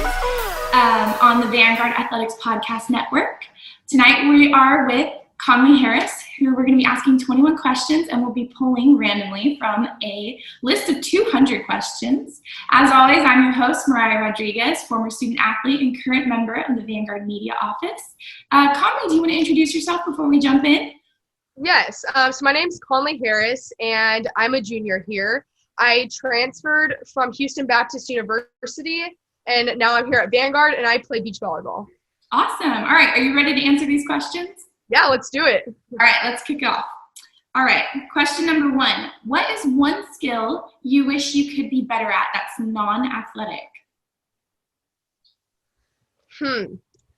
on the Vanguard Athletics Podcast Network. Tonight we are with Conley Harris, who we're going to be asking 21 questions, and we'll be pulling randomly from a list of 200 questions. As always, I'm your host, Mariah Rodriguez, former student athlete and current member of the Vanguard Media Office. Conley, do you want to introduce yourself before we jump in? Yes, so my name's Conley Harris, and I'm a junior here. I transferred from Houston Baptist University, and now I'm here at Vanguard, and I play beach volleyball. Awesome. All right, are you ready to answer these questions? Yeah, let's do it. All right, let's kick off. All right, question number 1. What is one skill you wish you could be better at that's non-athletic?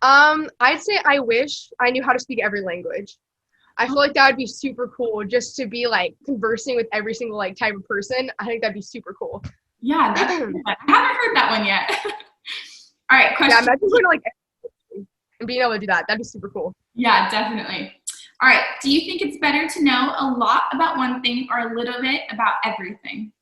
I'd say I wish I knew how to speak every language. I feel like that would be super cool, just to be like conversing with every single like type of person. I think that'd be super cool. Yeah, that's cool. I haven't heard that one yet. All right, question. Yeah, imagine going to like and being able to do that. That'd be super cool. Yeah, definitely. All right, do you think it's better to know a lot about one thing or a little bit about everything?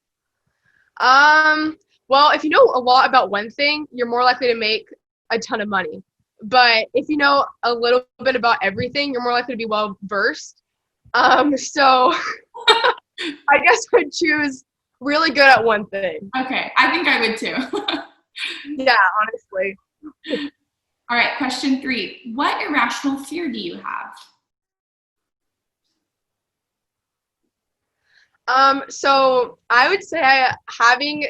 Well, if you know a lot about one thing, you're more likely to make a ton of money. But if you know a little bit about everything, you're more likely to be well versed. So I guess I'd choose really good at one thing. Okay, I think I would too. Yeah, honestly. All right, question 3. What irrational fear do you have? So I would say having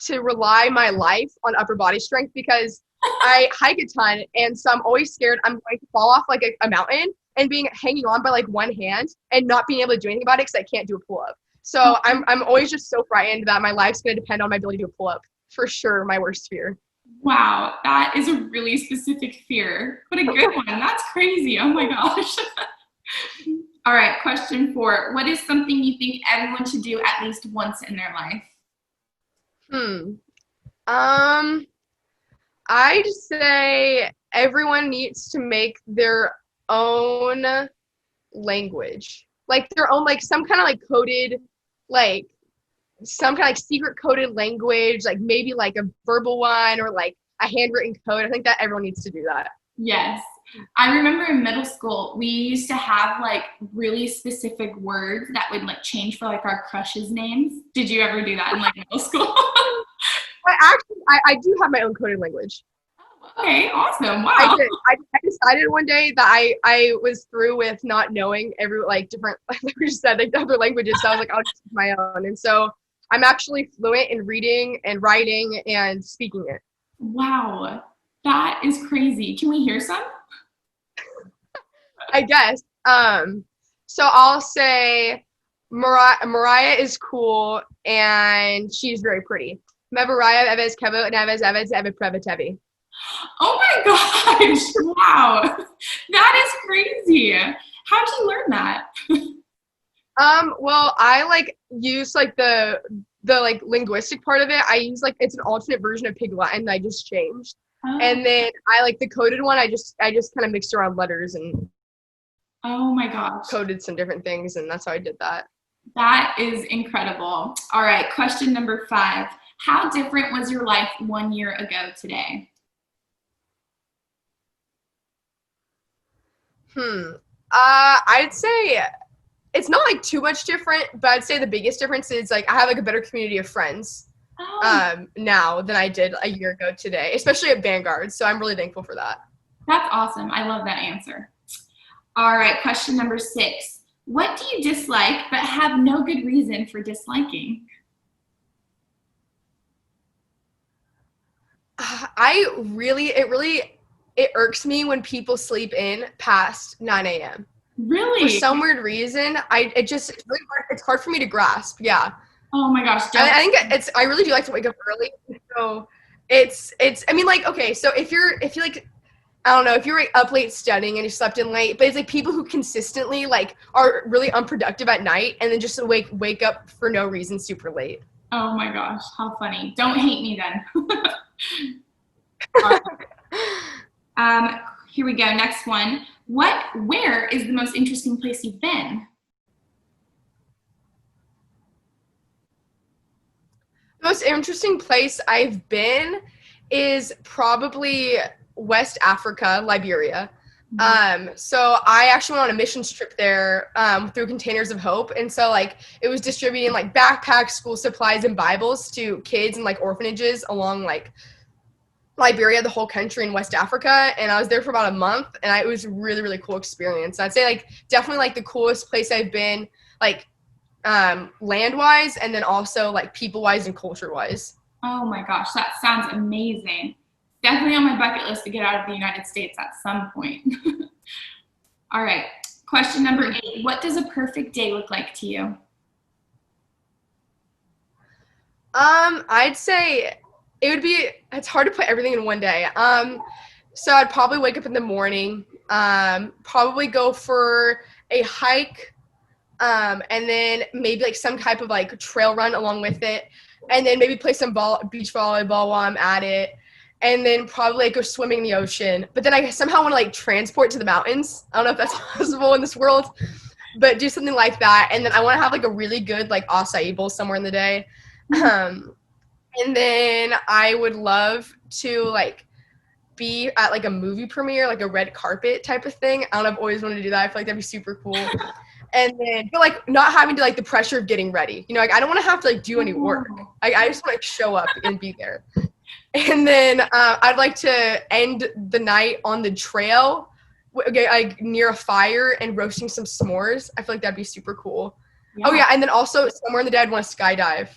to rely my life on upper body strength, because I hike a ton, and so I'm always scared I'm going to fall off like a mountain and hanging on by like one hand and not being able to do anything about it because I can't do a pull-up. So I'm always just so frightened that my life's going to depend on my ability to do a pull-up. For sure, my worst fear. Wow, that is a really specific fear. What a good one. That's crazy. Oh my gosh. All right, question 4. What is something you think everyone should do at least once in their life? I'd say everyone needs to make their own language. Like their own, like some kind of like coded, like some kind of like secret coded language, like maybe like a verbal one or like a handwritten code. I think that everyone needs to do that. Yes. I remember in middle school, we used to have like really specific words that would like change for like our crushes' names. Did you ever do that in like middle school? I do have my own coded language. Okay, awesome. Wow. I did. I decided one day that I was through with not knowing every like different, like we just said, like other languages. So I was like, I'll just use my own. And so I'm actually fluent in reading and writing and speaking it. Wow, that is crazy. Can we hear some? I guess. So I'll say Mariah is cool and she's very pretty. Mariah Eves Kevo Neves Eves Eveprevetevi. Oh my gosh. Wow. That is crazy. How'd you learn that? Well, I like use like the like linguistic part of it. I use like it's an alternate version of Pig Latin that I just changed. Oh. And then I like the coded one, I just kind of mixed around letters and oh my gosh. Coded some different things, and that's how I did that. That is incredible. All right, question number 5. How different was your life 1 year ago today? I'd say it's not like too much different, but I'd say the biggest difference is like I have like a better community of friends now than I did a year ago today, especially at Vanguard. So I'm really thankful for that. That's awesome. I love that answer. All right, question number 6. What do you dislike but have no good reason for disliking? It irks me when people sleep in past 9 a.m. Really? For some weird reason, it's really hard, it's hard for me to grasp. Yeah. Oh my gosh. I think I really do like to wake up early. So I mean, like, okay, so if you're like, I don't know, if you're like up late studying and you slept in late, but it's like people who consistently like are really unproductive at night and then just wake up for no reason super late. Oh my gosh, how funny. Don't hate me then. Here we go, next one. Where is the most interesting place you've been? The most interesting place I've been is probably West Africa, Liberia. So I actually went on a missions trip there through Containers of Hope, and so like it was distributing like backpacks, school supplies, and Bibles to kids and like orphanages along like Liberia, the whole country in West Africa, and I was there for about a month, and it was a really, really cool experience. I'd say like definitely like the coolest place I've been, like land-wise, and then also like people-wise and culture-wise. Oh my gosh, that sounds amazing. Definitely on my bucket list to get out of the United States at some point. All right, question number 8. What does a perfect day look like to you? I'd say it's hard to put everything in one day. So I'd probably wake up in the morning, probably go for a hike, and then maybe like some type of like trail run along with it, and then maybe play some beach volleyball while I'm at it, and then probably like go swimming in the ocean. But then I somehow want to like transport to the mountains. I don't know if that's possible in this world, but do something like that. And then I want to have like a really good like acai bowl somewhere in the day. And then I would love to like be at like a movie premiere, like a red carpet type of thing. I don't know, I've always wanted to do that. I feel like that'd be super cool. And then, but like not having to like the pressure of getting ready. You know, like I don't want to have to like do any work. I just want to like show up and be there. And then I'd like to end the night on the trail, like near a fire and roasting some s'mores. I feel like that'd be super cool. Yeah. Oh yeah, and then also somewhere in the day I'd want to skydive.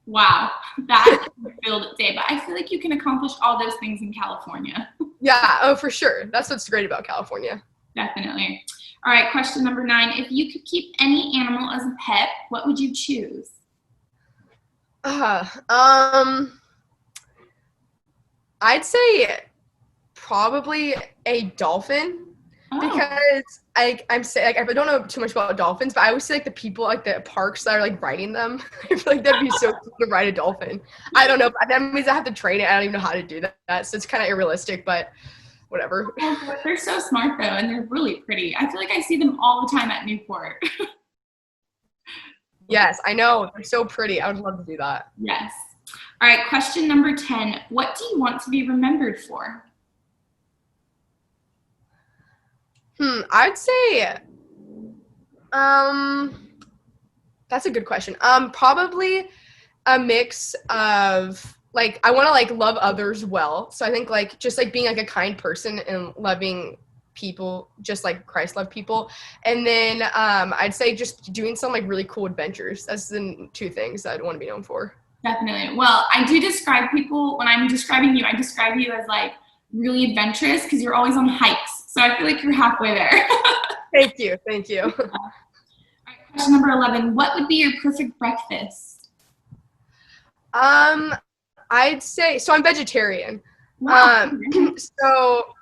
Wow, that is a filled day, but I feel like you can accomplish all those things in California. Yeah, oh, for sure. That's what's great about California. Definitely. All right, question number 9. If you could keep any animal as a pet, what would you choose? I'd say probably a dolphin. Oh. Because I'm saying, like, I don't know too much about dolphins, but I always see like the people like the parks that are like riding them. I feel like that'd be so cool to ride a dolphin. I don't know, but that means I have to train it. I don't even know how to do that, so it's kind of unrealistic, but whatever. Oh, they're so smart though, and they're really pretty. I feel like I see them all the time at Newport. Yes, I know. They're so pretty. I would love to do that. Yes. All right, question number 10. What do you want to be remembered for? I'd say, that's a good question. Probably a mix of, like, I want to, like, love others well. So I think, like, just, like, being, like, a kind person and loving people just like Christ loved people. And then I'd say just doing some, like, really cool adventures. That's the 2 things I'd want to be known for. Definitely. Well, I do describe people, when I'm describing you, I describe you as, like, really adventurous because you're always on hikes. So I feel like you're halfway there. Thank you. Thank you. All right, question number 11. What would be your perfect breakfast? I'd say, so I'm vegetarian. Wow. So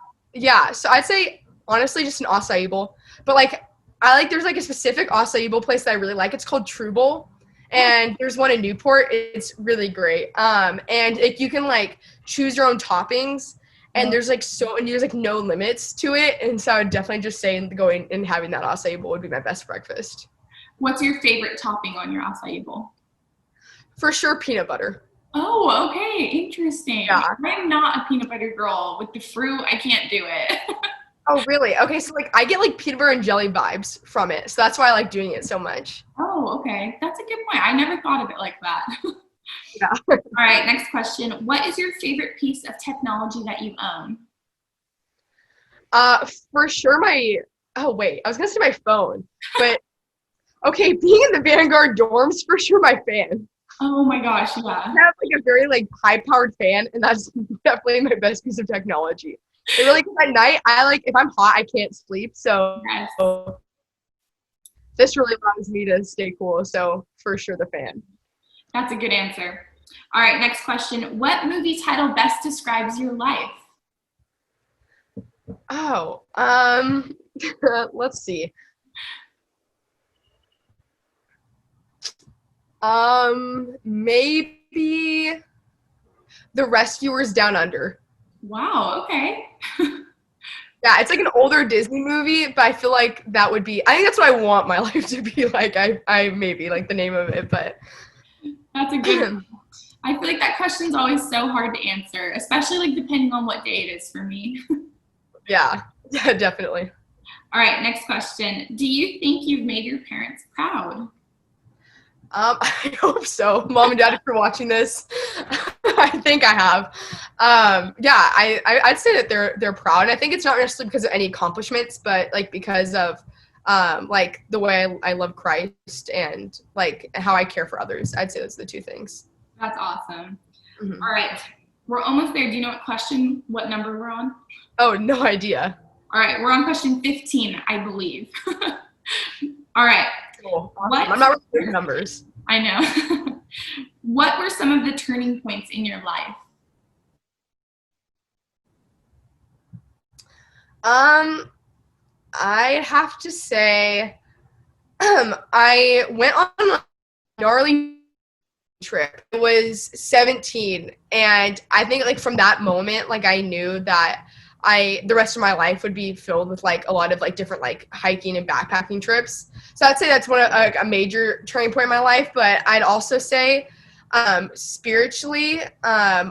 I'd say honestly just an acai bowl. But like there's like a specific acai bowl place that I really like. It's called True Bowl. And there's one in Newport. It's really great. And you can like choose your own toppings. And there's like there's like no limits to it, and so I would definitely just say going and having that acai bowl would be my best breakfast. What's your favorite topping on your acai bowl? For sure, peanut butter. Oh, okay, interesting. Yeah. I'm not a peanut butter girl. With the fruit, I can't do it. Oh, really? Okay, so like I get like peanut butter and jelly vibes from it, so that's why I like doing it so much. Oh, okay, that's a good point. I never thought of it like that. Yeah. All right, next question. What is your favorite piece of technology that you own? For sure I was gonna say my phone, but okay, being in the Vanguard dorms, for sure my fan. Oh my gosh, yeah. I have like a very like high-powered fan, and that's definitely my best piece of technology. It really, because at night, if I'm hot, I can't sleep, so yes. This really allows me to stay cool, so for sure the fan. That's a good answer. All right, next question. What movie title best describes your life? Oh, let's see. Maybe The Rescuers Down Under. Wow, okay. Yeah, it's like an older Disney movie, but I feel like I think that's what I want my life to be like. I maybe like the name of it, but that's a good one. I feel like that question's always so hard to answer, especially like depending on what day it is for me. Yeah, definitely. All right, next question. Do you think you've made your parents proud? I hope so. Mom and Dad, if you're watching this, I think I have. Yeah, I'd say that they're proud. And I think it's not necessarily because of any accomplishments, but like because of like the way I love Christ and like how I care for others. I'd say those are the two things. That's awesome. Mm-hmm. All right, we're almost there. Do you know what number we're on? Oh, no idea. All right, we're on question 15, I believe. All right. Cool. Awesome. I'm not really good at numbers. I know. What were some of the turning points in your life? I'd have to say, I went on a gnarly trip. I was 17, and I think like from that moment, like I knew that the rest of my life would be filled with like a lot of like different like hiking and backpacking trips. So I'd say that's a major turning point in my life. But I'd also say spiritually,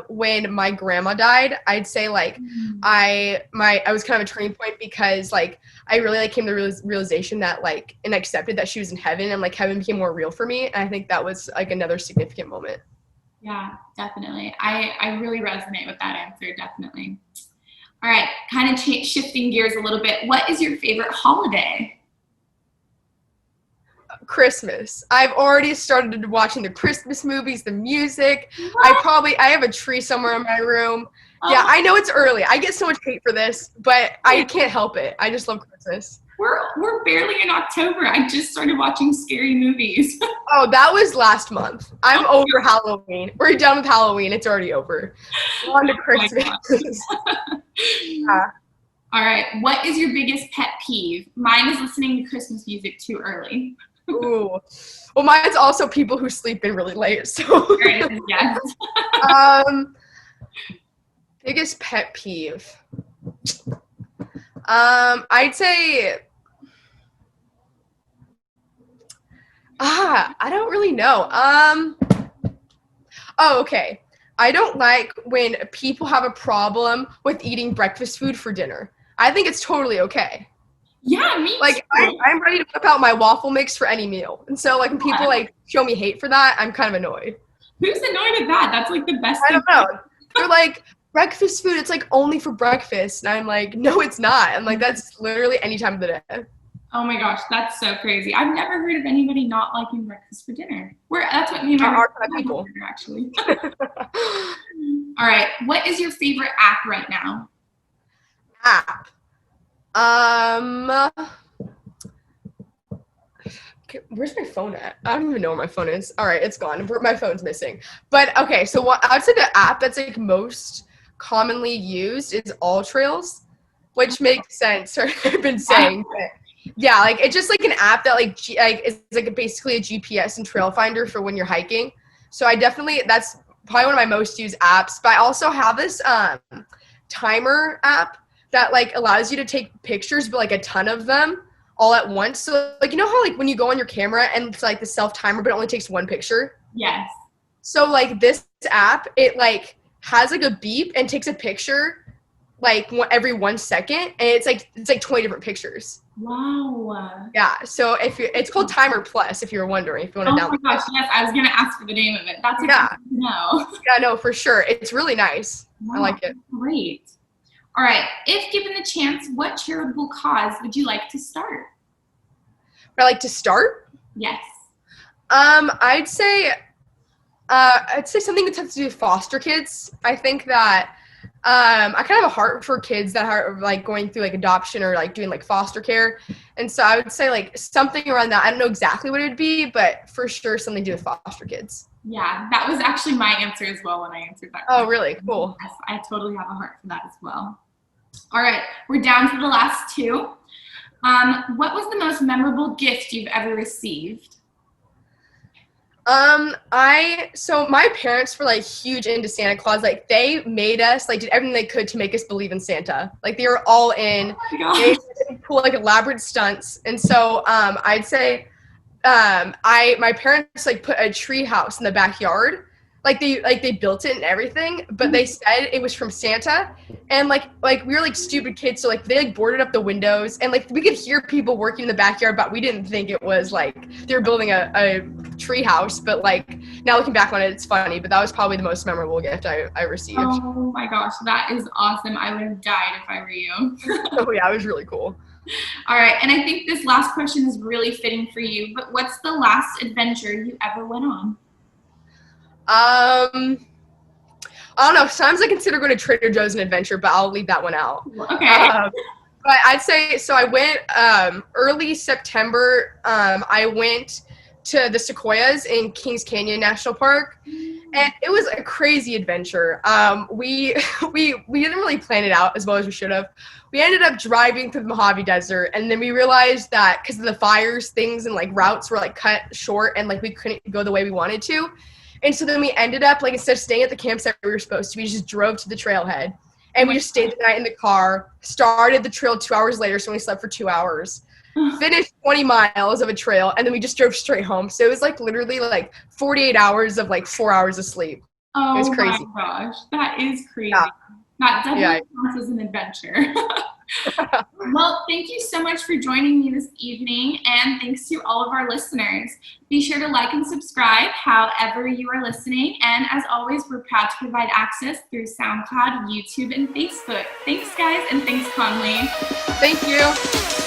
when my grandma died, I'd say like I was kind of a turning point because like I really like came to the realization that like and accepted that she was in heaven, and like heaven became more real for me. And I think that was like another significant moment. Yeah, definitely. I really resonate with that answer, definitely. All right, kind of shifting gears a little bit. What is your favorite holiday? Christmas. I've already started watching the Christmas movies, the music. I have a tree somewhere in my room. Yeah, I know it's early. I get so much hate for this, but I can't help it. I just love Christmas. We're barely in October. I just started watching scary movies. Oh, that was last month. I'm over Halloween. We're done with Halloween. It's already over. We're on to Christmas. All right. What is your biggest pet peeve? Mine is listening to Christmas music too early. Ooh. Well, mine's also people who sleep in really late. So yes. Biggest pet peeve. I'd say I don't really know. Oh, okay. I don't like when people have a problem with eating breakfast food for dinner. I think it's totally okay. Yeah, me too. Like I'm ready to whip out my waffle mix for any meal. And so like when people like show me hate for that, I'm kind of annoyed. Who's annoyed at that? That's like the best thing. I don't know. They're like, breakfast food, it's like only for breakfast. And I'm like, no, it's not. I'm like, that's literally any time of the day. Oh my gosh, that's so crazy. I've never heard of anybody not liking breakfast for dinner. That's what me and my people actually. All right, what is your favorite app right now? App. Okay, where's my phone at? I don't even know where my phone is. All right, it's gone. My phone's missing. But okay, so what I would say the app that's like most commonly used is All Trails, which makes sense. I've been saying, but yeah, like it's just like an app that like is like basically a GPS and trail finder for when you're hiking. So that's probably one of my most used apps. But I also have this timer app that like allows you to take pictures, but like a ton of them all at once. So like, you know how like when you go on your camera and it's like the self timer, but it only takes one picture? Yes. So like this app, it like has like a beep and takes a picture like every 1 second, and it's like 20 different pictures. Wow. Yeah. So it's called Timer Plus, if you're wondering, if you want to download. Oh my gosh, yes, I was gonna ask for the name of it. That's good to know. Yeah, no, for sure. It's really nice. Wow, I like it. Great. All right. If given the chance, what charitable cause would you like to start? Would I like to start? Yes. I'd say something that has to do with foster kids. I think that I kind of have a heart for kids that are like going through like adoption or like doing like foster care. And so I would say like something around that. I don't know exactly what it would be, but for sure something to do with foster kids. Yeah, that was actually my answer as well when I answered that question. Oh, really? Cool. Yes, I totally have a heart for that as well. All right, we're down to the last two. What was the most memorable gift you've ever received? So my parents were like huge into Santa Claus. Like they made us, like did everything they could to make us believe in Santa. Like they were all in. They pull like elaborate stunts. And so I'd say my parents like put a tree house in the backyard they built it and everything, but they said it was from Santa, and like we were like stupid kids, so like they like boarded up the windows, and like we could hear people working in the backyard, but we didn't think it was like they were building a tree house. But like now looking back on it, it's funny, but that was probably the most memorable gift I received. Oh my gosh, that is awesome. I would have died if I were you. Oh yeah, it was really cool. All right, and I think this last question is really fitting for you, but what's the last adventure you ever went on? I don't know. Sometimes I consider going to Trader Joe's an adventure, but I'll leave that one out. Okay. But I'd say, so I went early September. I went to the Sequoias in Kings Canyon National Park, and it was a crazy adventure. We didn't really plan it out as well as we should have. We ended up driving through the Mojave Desert, and then we realized that because of the fires, things and like routes were like cut short, and like we couldn't go the way we wanted to. And so then we ended up, like, instead of staying at the campsite we were supposed to, we just drove to the trailhead. And we just stayed the night in the car, started the trail 2 hours later, so we slept for 2 hours, finished 20 miles of a trail, and then we just drove straight home. So it was, like, literally, like, 48 hours of, like, 4 hours of sleep. Oh, it was crazy. my gosh. That is crazy. Yeah. That definitely counts as an adventure. Well, thank you so much for joining me this evening, and thanks to all of our listeners. Be sure to like and subscribe however you are listening, and as always, we're proud to provide access through SoundCloud, YouTube, and Facebook. Thanks, guys, and thanks, Conley. Thank you.